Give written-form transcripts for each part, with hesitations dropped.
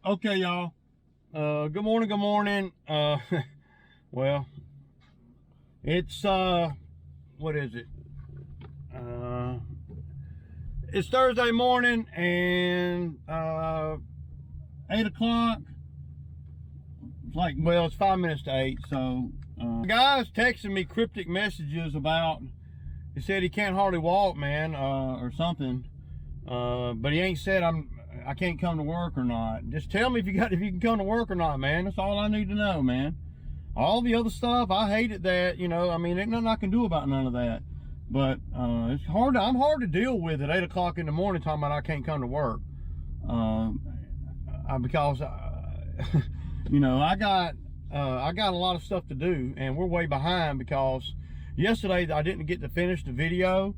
Okay, y'all. Good morning, good morning. Well, it's, what is it? It's Thursday morning and, 8 o'clock. It's like, well, it's 5 minutes to 8, so, guys texting me cryptic messages about, he said he can't hardly walk, man, or something. But he ain't said I can't come to work or not. Just tell me if you can come to work or not, man. That's all I need to know, man. All the other stuff, I hated that, you know. I mean, ain't nothing I can do about none of that. But it's hard. I'm hard to deal with at 8 o'clock in the morning talking about I can't come to work. Because you know, I got a lot of stuff to do, and we're way behind because yesterday I didn't get to finish the video.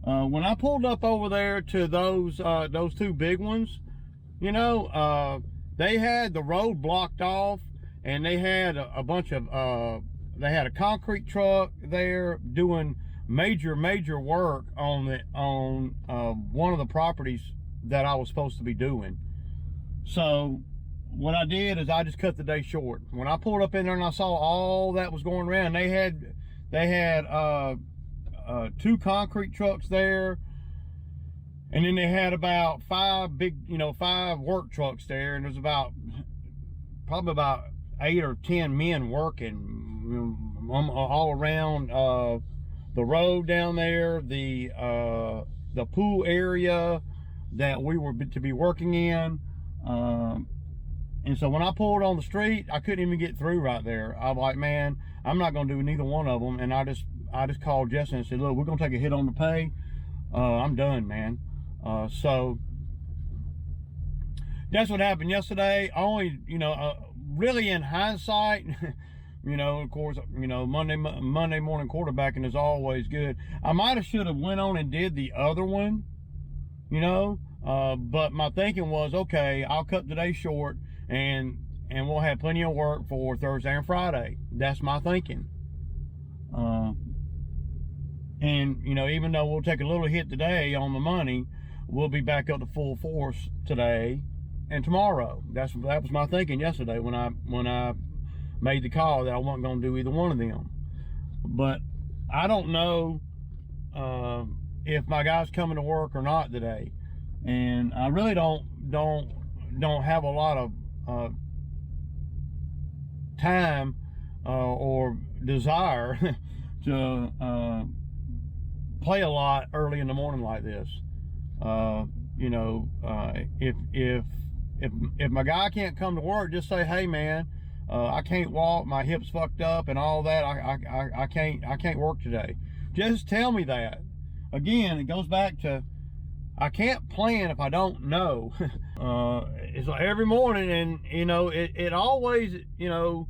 When I pulled up over there to those two big ones, you know, they had the road blocked off, and they had a bunch of, they had a concrete truck there doing major work on one of the properties that I was supposed to be doing. So what I did is I just cut the day short. When I pulled up in there and I saw all that was going around, they had two concrete trucks there, and then they had about five work trucks there, and there's probably about 8 or 10 men working all around the road down there, the pool area that we were to be working in. And so when I pulled on the street, I couldn't even get through right there. I was like, man, I'm not gonna do neither one of them. And I just called Jesse and said, look, we're gonna take a hit on the pay. I'm done, man. So that's what happened yesterday. Only, you know, really in hindsight, you know, of course, you know, Monday morning quarterbacking is always good. I might have should have went on and did the other one, you know, but my thinking was, okay, I'll cut the day short and we'll have plenty of work for Thursday and Friday. That's my thinking. And, you know, even though we'll take a little hit today on the money, we'll be back up to full force today and tomorrow. That was my thinking yesterday when I made the call that I wasn't going to do either one of them. But I don't know if my guy's coming to work or not today. And I really don't have a lot of time or desire to play a lot early in the morning like this. You know, if my guy can't come to work, just say, hey man, I can't walk, my hip's fucked up and all that. I can't work today. Just tell me that. Again, it goes back to, I can't plan if I don't know. It's like every morning, and you know, it always, you know,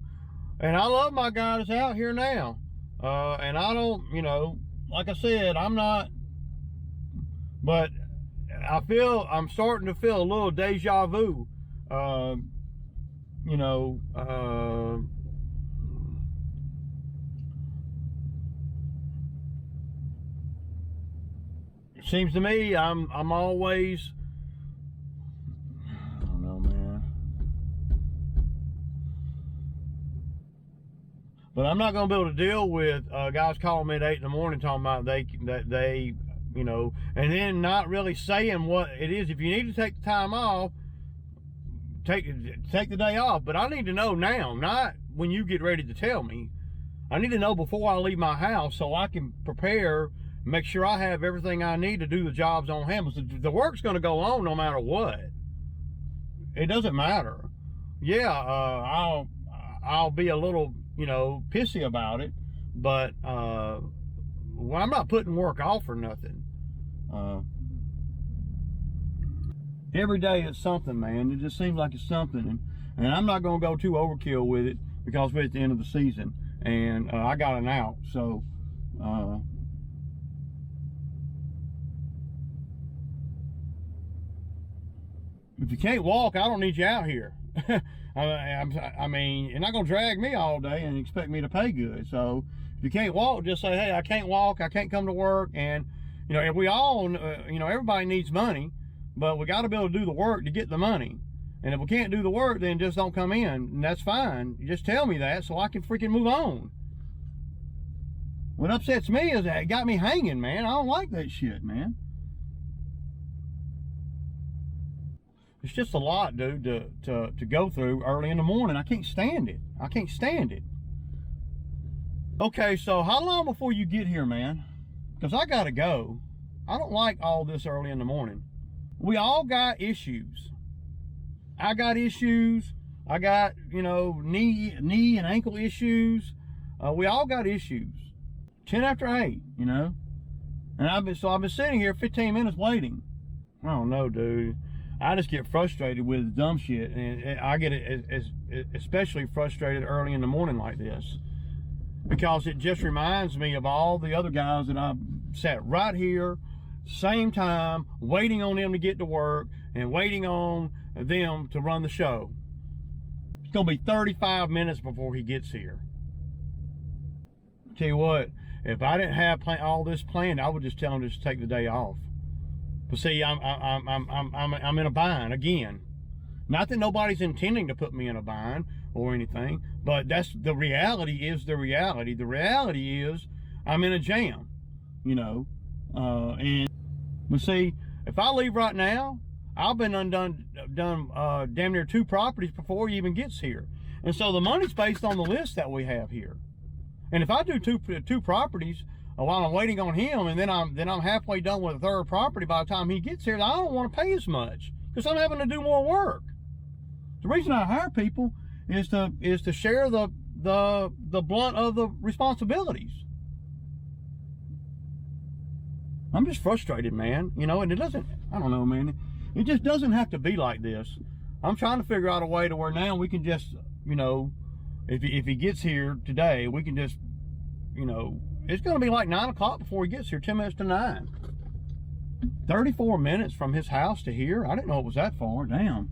and I love my guy that's out here now. And I don't, you know, like I said, I'm not, but I'm starting to feel a little deja vu. You know, it seems to me I'm always, I don't know, man. But I'm not going to be able to deal with guys calling me at 8 in the morning talking about they, you know, and then not really saying what it is. If you need to take the time off, take the day off. But I need to know now, not when you get ready to tell me. I need to know before I leave my house so I can prepare, make sure I have everything I need to do the jobs on hand. So the work's going to go on no matter what. It doesn't matter. Yeah, I'll be a little, you know, pissy about it, but well, I'm not putting work off or nothing. Every day it's something, man. It just seems like it's something, and I'm not going to go too overkill with it because we're at the end of the season, and I got an out. So if you can't walk, I don't need you out here. I mean, you're not going to drag me all day and expect me to pay good. So if you can't walk, just say, hey, I can't walk, I can't come to work. And, you know, if we all, you know, everybody needs money, but we got to be able to do the work to get the money. And if we can't do the work, then just don't come in, and that's fine. You just tell me that so I can freaking move on. What upsets me is that it got me hanging, man. I don't like that shit, man. It's just a lot, dude, to go through early in the morning. I can't stand it. I can't stand it. Okay, so how long before you get here, man? Because I gotta go. I don't like all this early in the morning. We all got issues. I got issues. I got, you know, knee and ankle issues. We all got issues. 10 after 8, you know. And I've been sitting here 15 minutes waiting. I don't know, dude. I just get frustrated with dumb shit, and I get especially frustrated early in the morning like this, because it just reminds me of all the other guys that I've sat right here, same time, waiting on them to get to work and waiting on them to run the show. It's gonna be 35 minutes before he gets here. Tell you what, if I didn't have all this planned, I would just tell him to just take the day off. But see, I'm in a bind again. Not that nobody's intending to put me in a bind or anything, but that's the reality. Is the reality. The reality is I'm in a jam, you know. But see, if I leave right now, I've been done damn near 2 properties before he even gets here, and so the money's based on the list that we have here. And if I do two properties while I'm waiting on him, and then I'm halfway done with a 3rd property by the time he gets here, I don't want to pay as much because I'm having to do more work. The reason I hire people is to share the blunt of the responsibilities. I'm just frustrated, man. You know, and it doesn't. I don't know, man. It just doesn't have to be like this. I'm trying to figure out a way to where now we can just, you know, if he gets here today, we can just, you know. It's going to be like 9 o'clock before he gets here, 10 minutes to 9. 34 minutes from his house to here. I didn't know it was that far. Damn.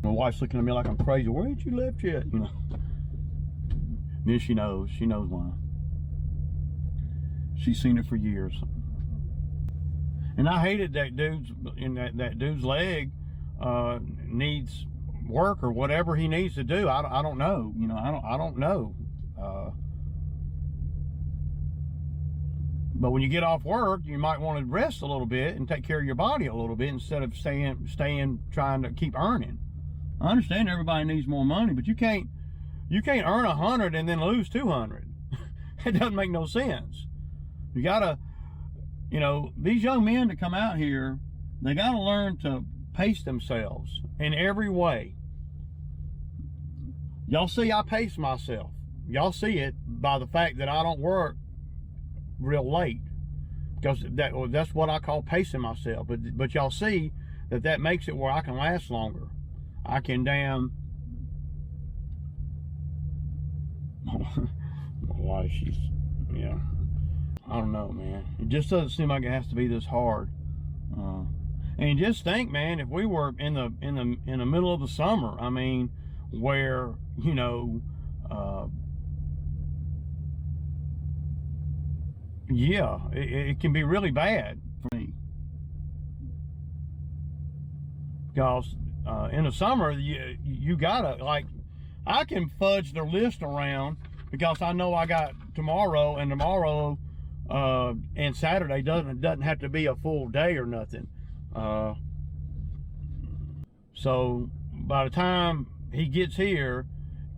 My wife's looking at me like I'm crazy. Where ain't you left yet? You know. Then she knows. She knows why. She's seen it for years. And I hated that dude's leg needs work or whatever he needs to do. I don't know. You know, I don't know. But when you get off work, you might want to rest a little bit and take care of your body a little bit instead of staying trying to keep earning. I understand everybody needs more money, but you can't earn 100 and then lose 200. It doesn't make no sense. You gotta, you know, these young men that come out here, they gotta learn to pace themselves in every way. Y'all see I pace myself. Y'all see it by the fact that I don't work real late, because that's what I call pacing myself. But y'all see that makes it where I can last longer. I can why she's, yeah, I don't know, man. It just doesn't seem like it has to be this hard. And just think, man, if we were in the middle of the summer, I mean, where, you know, yeah, it can be really bad for me, because in the summer you gotta, like, I can fudge the list around because I know I got tomorrow, and tomorrow and Saturday doesn't have to be a full day or nothing. So by the time he gets here,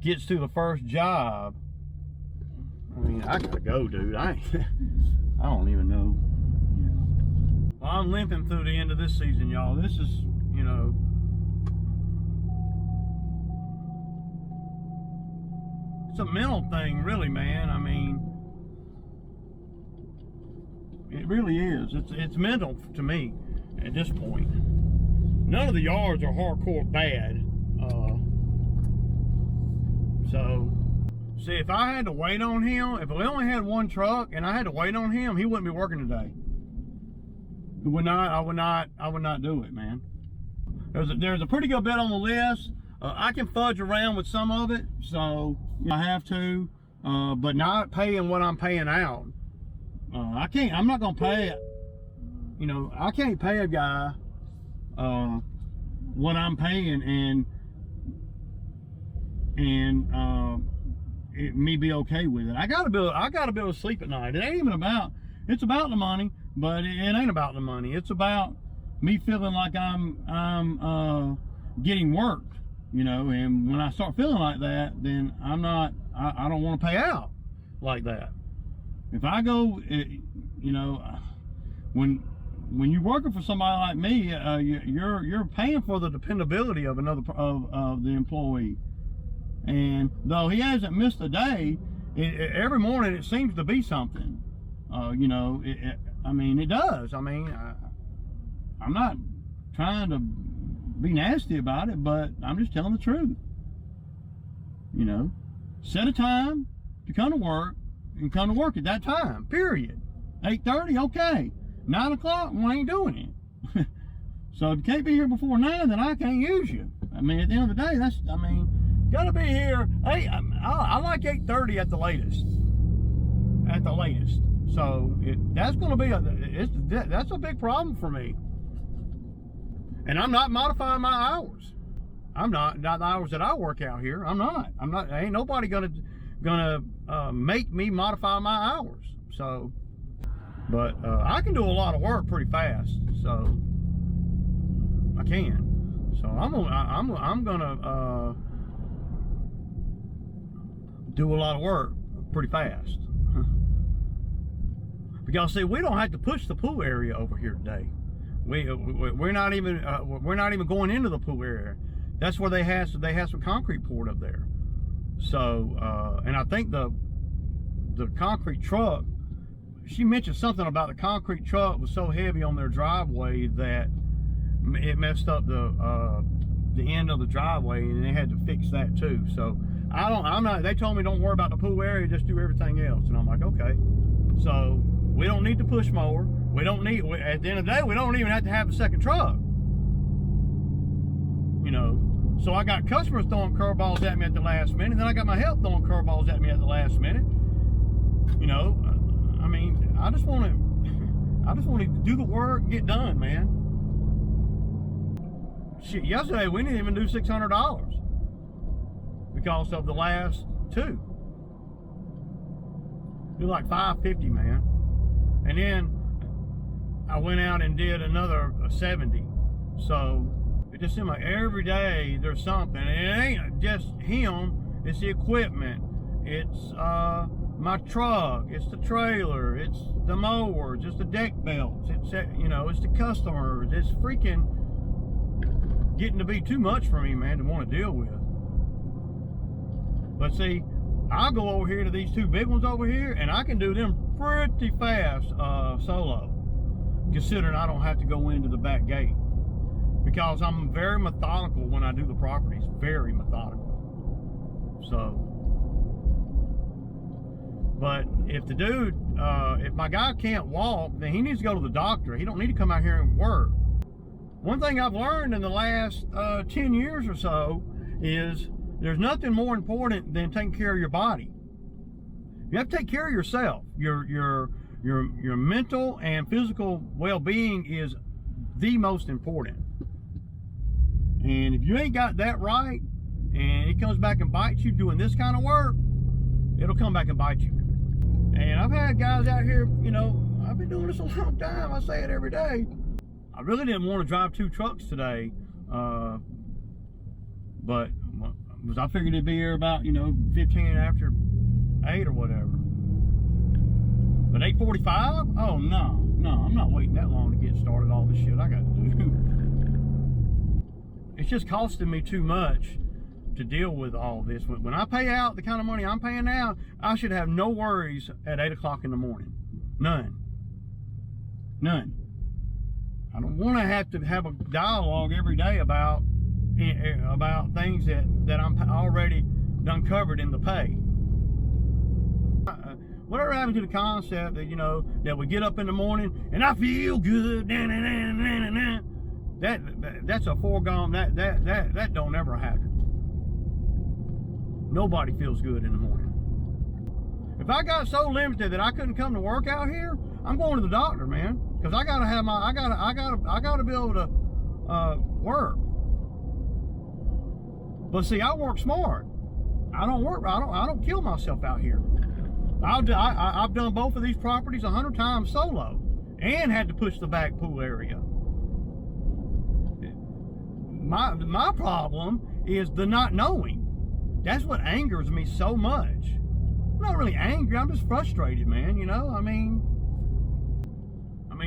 gets to the first job, I mean, I gotta go, dude. I don't even know. Yeah. Well, I'm limping through the end of this season, y'all. This is, you know, it's a mental thing, really, man. I mean, it really is. It's mental to me at this point. None of the yards are hardcore bad. So, see, if I had to wait on him, if we only had one truck and I had to wait on him, he wouldn't be working today. I would not do it, man. There's a pretty good bit on the list. I can fudge around with some of it, so I have to, but not paying what I'm paying out. I'm not gonna pay it. You know, I can't pay a guy what I'm paying and me be okay with it. I gotta be able to sleep at night. It ain't even about, it's about the money, but it ain't about the money. It's about me feeling like I'm getting worked, you know. And when I start feeling like that, then I don't want to pay out like that. If I go, you know, when you're working for somebody like me, you're paying for the dependability of of the employee. And though he hasn't missed a day, every morning it seems to be something. You know, I mean, it does. I mean, I'm not trying to be nasty about it, but I'm just telling the truth. You know, set a time to come to work and come to work at that time, period. 8:30, okay. 9 o'clock, we ain't doing it. So if you can't be here before 9, then I can't use you. I mean, at the end of the day, that's, I mean, gotta be here. Hey, I like 8:30 at the latest. At the latest. So that's gonna be that's a big problem for me. And I'm not modifying my hours. I'm not the hours that I work out here. I'm not. Ain't nobody gonna make me modify my hours. So, but I can do a lot of work pretty fast. So I can. So I'm gonna do a lot of work pretty fast. Because see, we don't have to push the pool area over here today. We're not even going into the pool area. That's where they have some concrete poured up there. So and I think the concrete truck, she mentioned something about the concrete truck was so heavy on their driveway that it messed up the end of the driveway, and they had to fix that too. So they told me don't worry about the pool area, just do everything else. And I'm like, okay. So we don't need to push mower. We don't need, at the end of the day, we don't even have to have a second truck. You know, so I got customers throwing curveballs at me at the last minute. Then I got my help throwing curveballs at me at the last minute. You know, I mean, I just want to do the work and get done, man. Shit, yesterday we didn't even do $600 because of the last two. It was like $550, man. And then I went out and did another 70. So it just seemed like every day there's something. And it ain't just him, it's the equipment. It's my truck, it's the trailer, it's the mowers, it's the deck belts, it's, you know, it's the customers. It's freaking getting to be too much for me, man, to want to deal with. But see, I'll go over here to these two big ones over here, and I can do them pretty fast solo, considering I don't have to go into the back gate, because I'm very methodical when I do the properties, very methodical. So, but if the dude, if my guy can't walk, then he needs to go to the doctor. He don't need to come out here and work. One thing I've learned in the last 10 years or so is there's nothing more important than taking care of your body. You have to take care of yourself. Your mental and physical well-being is the most important. And if you ain't got that right, and it comes back and bites you doing this kind of work, it'll come back and bite you. And I've had guys out here, you know, I've been doing this a long time. I say it every day. I really didn't want to drive 2 trucks today, but I figured it'd be here about, you know, 15 after 8 or whatever. But 8:45? Oh no, I'm not waiting that long to get started. All this shit I got to do. It's just costing me too much to deal with all this. When I pay out the kind of money I'm paying now, I should have no worries at 8 o'clock in the morning. None. I don't want to have a dialogue every day about things that I'm already done covered in the pay. Whatever happened to the concept that, you know, that we get up in the morning and I feel good, that's a foregone, that don't ever happen. Nobody feels good in the morning. If I got so limited that I couldn't come to work out here, I'm going to the doctor, man, because I gotta be able to work. But see, I work smart. I don't kill myself out here. I've done both of these properties 100 times solo, and had to push the back pool area. My problem is the not knowing. That's what angers me so much. I'm not really angry. I'm just frustrated, man. You know, I mean,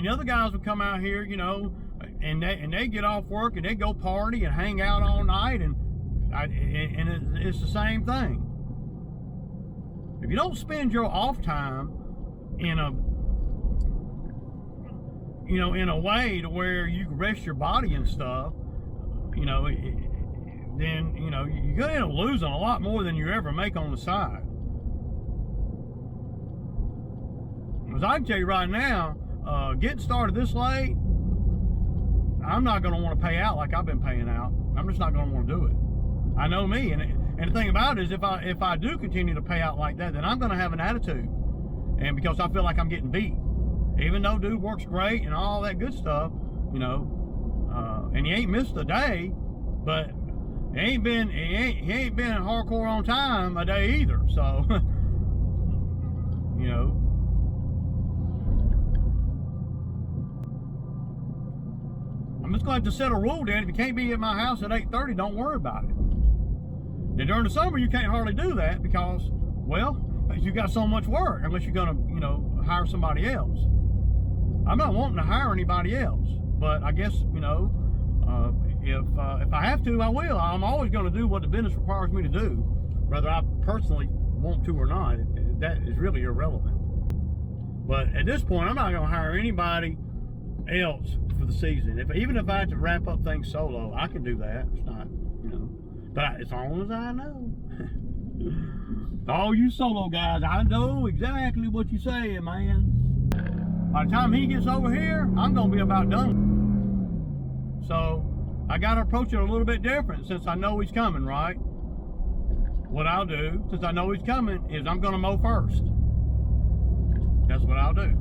the other guys would come out here, you know, and they get off work and they go party and hang out all night, and it's the same thing. If you don't spend your off time in a way to where you can rest your body and stuff, you know, then, you know, you're going to end up losing a lot more than you ever make on the side. Because I can tell you right now, getting started this late, I'm not going to want to pay out like I've been paying out. I'm just not going to want to do it. I know me, and the thing about it is, if I do continue to pay out like that, then I'm going to have an attitude, and because I feel like I'm getting beat, even though dude works great and all that good stuff, you know, and he ain't missed a day, but he ain't been hardcore on time a day either. So, you know. I'm just going to have to set a rule then. If you can't be at my house at 8:30, don't worry about it. Then during the summer, you can't hardly do that because, well, you got so much work unless you're going to, you know, hire somebody else. I'm not wanting to hire anybody else, but I guess, you know, if I have to, I will. I'm always going to do what the business requires me to do, whether I personally want to or not. That is really irrelevant. But at this point, I'm not going to hire anybody else for the season. Even if I had to wrap up things solo, I can do that. It's not, you know, but as long as I know. All you solo guys, I know exactly what you're saying, man. By the time he gets over here, I'm gonna be about done. So I gotta approach it a little bit different since I know he's coming, right? What I'll do, since I know he's coming, is I'm gonna mow first. That's what I'll do.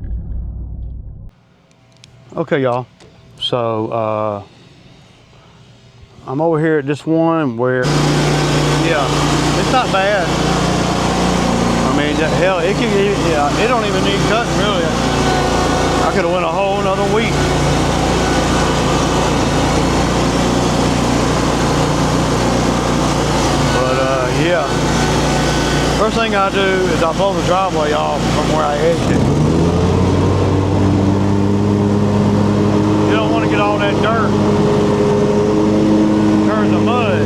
Okay, y'all. So I'm over here at this one where, yeah, it's not bad. I mean, hell, it can, yeah, it don't even need cutting really. I could have went a whole another week. But yeah, first thing I do is I blow the driveway off from where I edged it. You don't want to get all that dirt, turn the mud.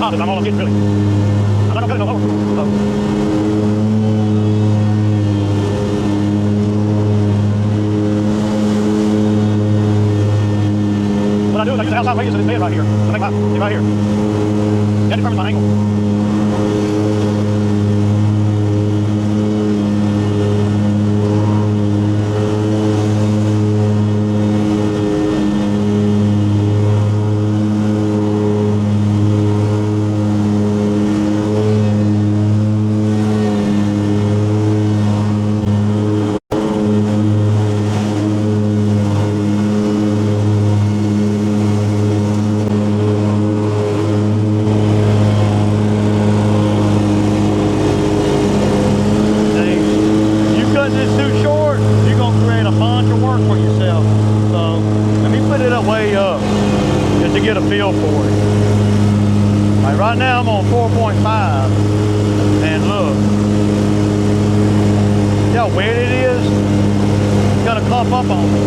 I'm all I'm getting, really. I'm not gonna cut it no lower. What I do is I use the outside radius of this bed right here. I make it right here. That determines my angle. clump up on me.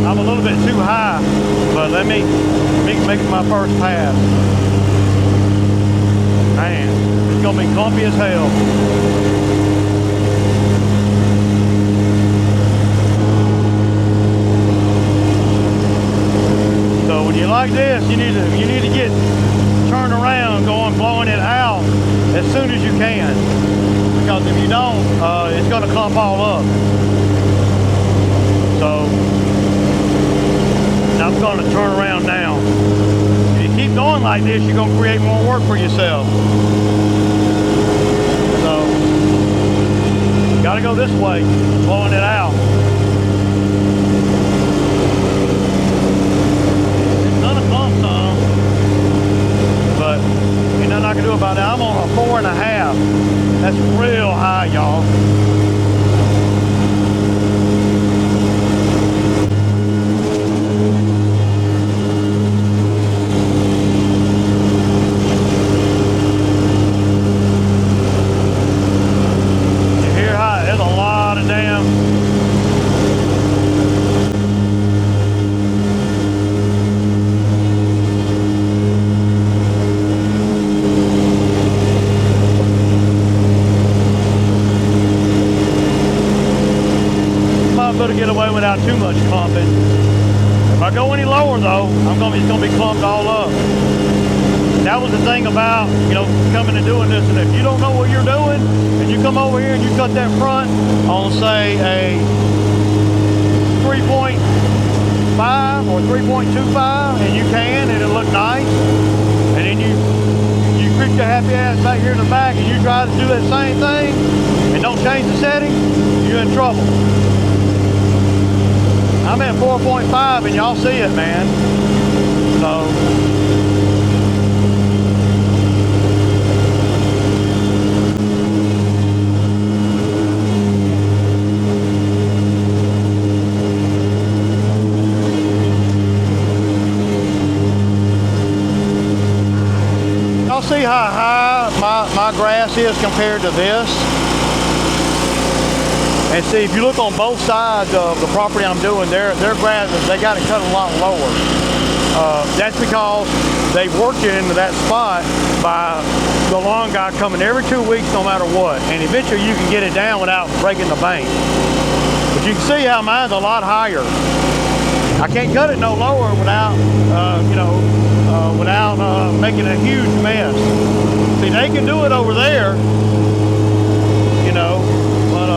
I'm a little bit too high, but let me make my first pass. Man, it's gonna be clumpy as hell. So when you like this, you need to get turned around, blowing it out as soon as you can, because if you don't, it's gonna clump all up. So I'm gonna turn around now. If you keep going like this, you're gonna create more work for yourself. So, gotta go this way, blowing it out. It's gonna clump some, but ain't nothing I can do about it. I'm on a 4.5. That's real high, y'all. To get away without too much clumping. If I go any lower though, it's gonna be clumped all up. That was the thing about, you know, coming and doing this, and if you don't know what you're doing and you come over here and you cut that front on, say, a 3.5 or 3.25, and you can, and it'll look nice, and then you creep your happy ass back here in the back and you try to do that same thing and don't change the setting, you're in trouble. I'm at 4.5 and y'all see it, man. So y'all see how high my grass is compared to this? And see, if you look on both sides of the property I'm doing, their grass, they got it cut a lot lower. That's because they worked it into that spot by the lawn guy coming every 2 weeks no matter what. And eventually you can get it down without breaking the bank. But you can see how mine's a lot higher. I can't cut it no lower without, without making a huge mess. See, they can do it over there, you know, but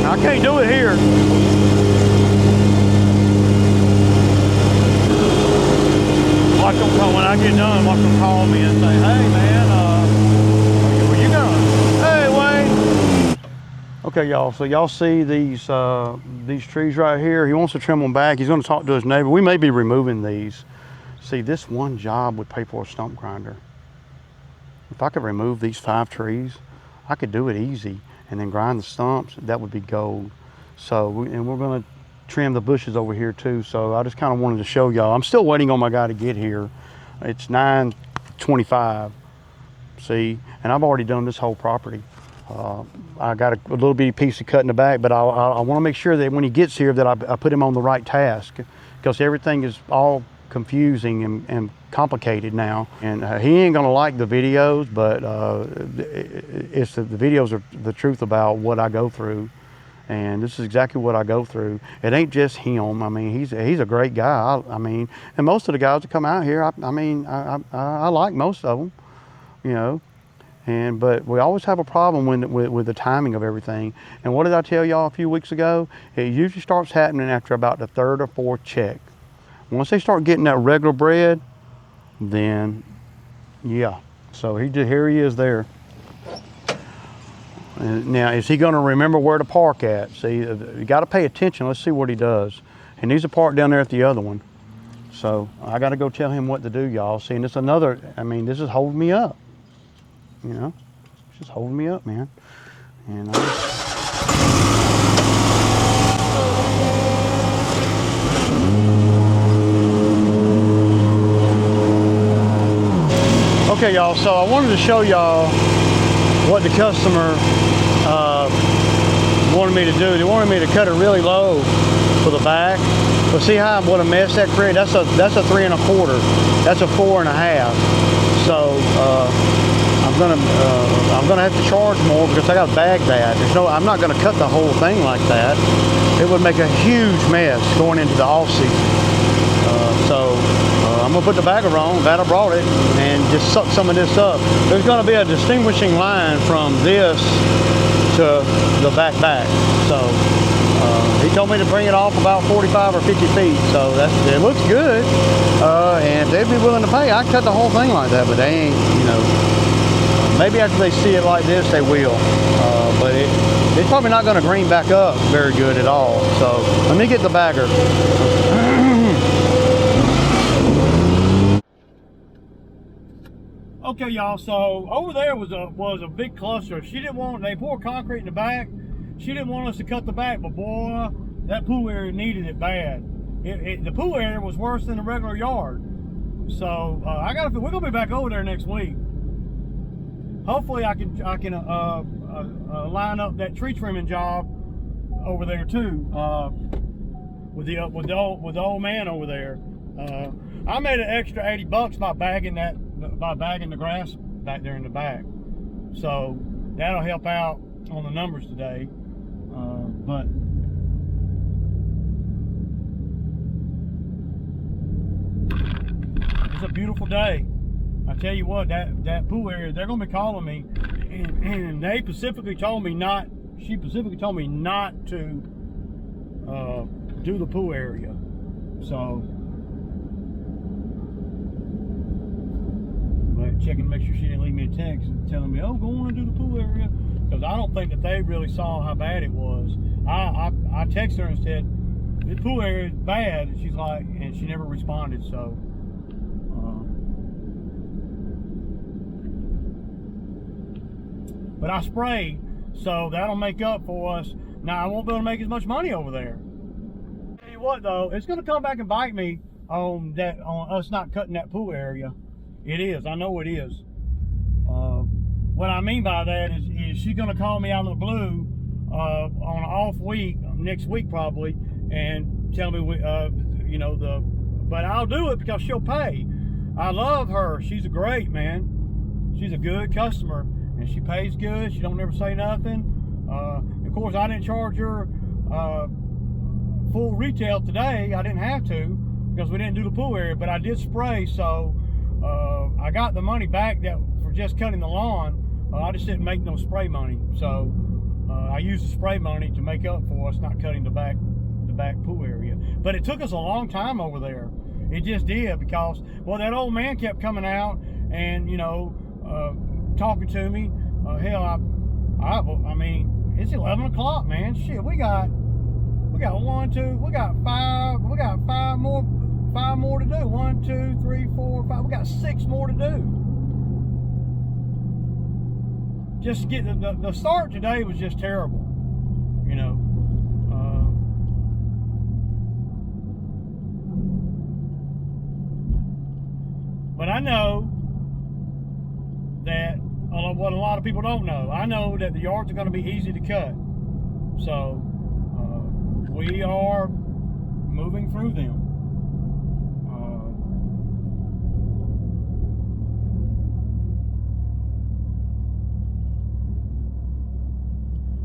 I can't do it here. Watch them come, when I get done, watch them call me and say, hey man, where you going? Hey Wayne. Okay y'all, so y'all see these trees right here. He wants to trim them back. He's going to talk to his neighbor. We may be removing these. See, this one job would pay for a stump grinder. If I could remove these 5 trees, I could do it easy and then grind the stumps. That would be gold. So, and we're going to trim the bushes over here too. So I just kind of wanted to show y'all. I'm still waiting on my guy to get here. It's 9:25. See, and I've already done this whole property. I got a little bitty piece of cut in the back, but I want to make sure that when he gets here that I put him on the right task, because everything is all confusing and complicated now. And he ain't gonna like the videos, but the videos are the truth about what I go through. And this is exactly what I go through. It ain't just him. I mean, he's a great guy. I mean, and most of the guys that come out here, I like most of them, you know. But we always have a problem with the timing of everything. And what did I tell y'all a few weeks ago? It usually starts happening after about the 3rd or 4th check. Once they start getting that regular bread, then yeah. So here he is there. And now, is he going to remember where to park at? See, you got to pay attention. Let's see what he does. He needs to park down there at the other one. So I got to go tell him what to do, y'all. See, and it's another. I mean, this is holding me up. you know. It's just holding me up, man. And okay, y'all, so I wanted to show y'all what the customer wanted me to do. They wanted me to cut it really low for the back. But see what a mess that created? That's a 3 1/4. That's a 4 1/2. So I'm gonna have to charge more because I got to bag that. I'm not gonna cut the whole thing like that. It would make a huge mess going into the off season. I'm gonna put the bagger on, that I brought it, and just suck some of this up. There's gonna be a distinguishing line from this to the back. So he told me to bring it off about 45 or 50 feet. So it looks good, and they'd be willing to pay. I cut the whole thing like that, but they ain't, you know. Maybe after they see it like this, they will. But it's probably not gonna green back up very good at all. So let me get the bagger. Okay, y'all, so over there was a big cluster. They poured concrete in the back. She didn't want us to cut the back, but boy, that pool area needed it bad. The pool area was worse than the regular yard. So we're gonna be back over there next week. Hopefully I can line up that tree trimming job over there too, with the old man over there. I made an extra $80 by bagging the grass back there in the back. So that'll help out on the numbers today. But it's a beautiful day. I tell you what, that pool area, they're gonna be calling me, and she specifically told me not to do the pool area. So checking to make sure she didn't leave me a text telling me, oh, go on and do the pool area, because I don't think that they really saw how bad it was. I texted her and said, the pool area is bad, and she's like, and she never responded. So but I sprayed, so that'll make up for us. Now I won't be able to make as much money over there. Tell you what though, it's gonna come back and bite me on us not cutting that pool area. It is, I know it is. What I mean by that is she's gonna call me out of the blue on an off week, next week probably, and tell me, but I'll do it because she'll pay. I love her, she's a great, man. She's a good customer, and she pays good, she don't never say nothing. Of course, I didn't charge her full retail today. I didn't have to because we didn't do the pool area, but I did spray, so I got the money back for just cutting the lawn. I just didn't make no spray money, so I used the spray money to make up for us not cutting the back pool area. But it took us a long time over there. It just did, because well, that old man kept coming out and talking to me. Hell, I mean, it's 11 o'clock, man. Shit, we got five more to do. 1, 2, 3, 4, 5. We got 6 more to do. Just get the start today was just terrible, But I know that what a lot of people don't know. I know that the yards are going to be easy to cut, so we are moving through them.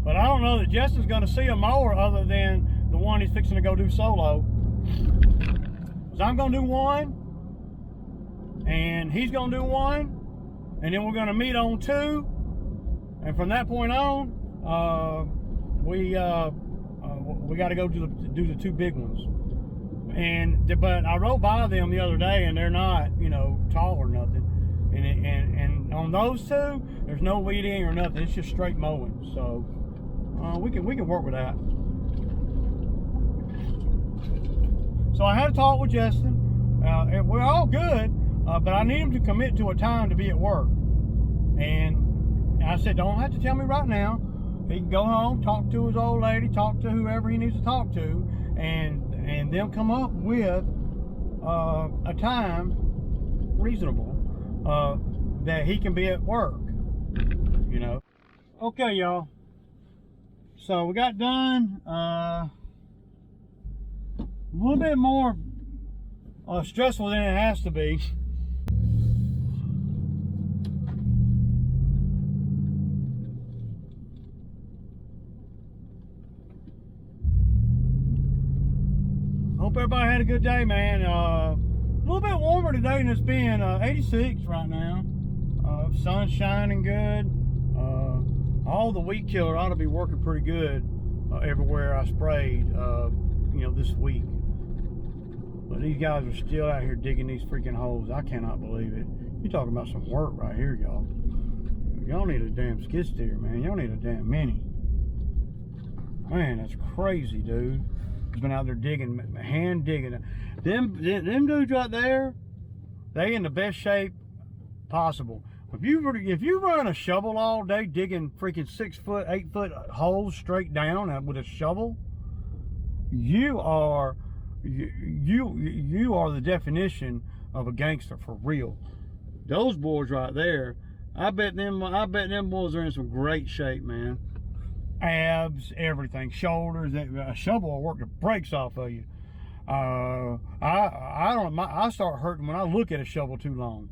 But I don't know that Justin's going to see a mower other than the one he's fixing to go do solo. So I'm going to do one, and he's going to do one, and then we're going to meet on 2, and from that point on, we got to go do the 2 big ones. But I rode by them the other day, and they're not tall or nothing, and on those 2, there's no weeding or nothing. It's just straight mowing. So we can work with that. So I had a talk with Justin. We're all good, but I need him to commit to a time to be at work. And I said, don't have to tell me right now. He can go home, talk to his old lady, talk to whoever he needs to talk to, and they'll come up with a time reasonable that he can be at work, you know. Okay, y'all. So we got done. A little bit more stressful than it has to be. Hope everybody had a good day, man. A little bit warmer today than it's been. 86 right now. Sun's shining good. All the weed killer ought to be working pretty good everywhere I sprayed, you know, this week. But these guys are still out here digging these freaking holes. I cannot believe it. You're talking about some work right here, y'all. Y'all need a damn skid steer, man. Y'all need a damn mini. Man, that's crazy, dude. He's been out there digging, hand digging. Them dudes right there, they in the best shape possible. If you run a shovel all day digging freaking 6 foot, 8 foot holes straight down with a shovel, you are the definition of a gangster for real. Those boys right there, I bet them boys are in some great shape, man. Abs, everything, shoulders. A shovel will work the brakes off of you. I start hurting when I look at a shovel too long.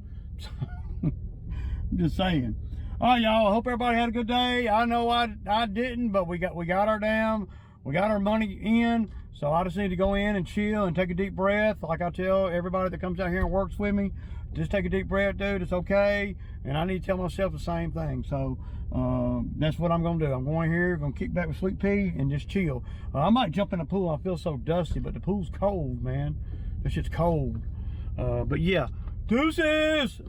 I'm just saying. All right, y'all. I hope everybody had a good day. I know I didn't, but we got our money in. So I just need to go in and chill and take a deep breath. Like I tell everybody that comes out here and works with me, just take a deep breath, dude. It's okay. And I need to tell myself the same thing. So that's what I'm gonna do. I'm going here, gonna kick back with Sweet Pea and just chill. I might jump in the pool. I feel so dusty, but the pool's cold, man. This shit's cold. But yeah, deuces.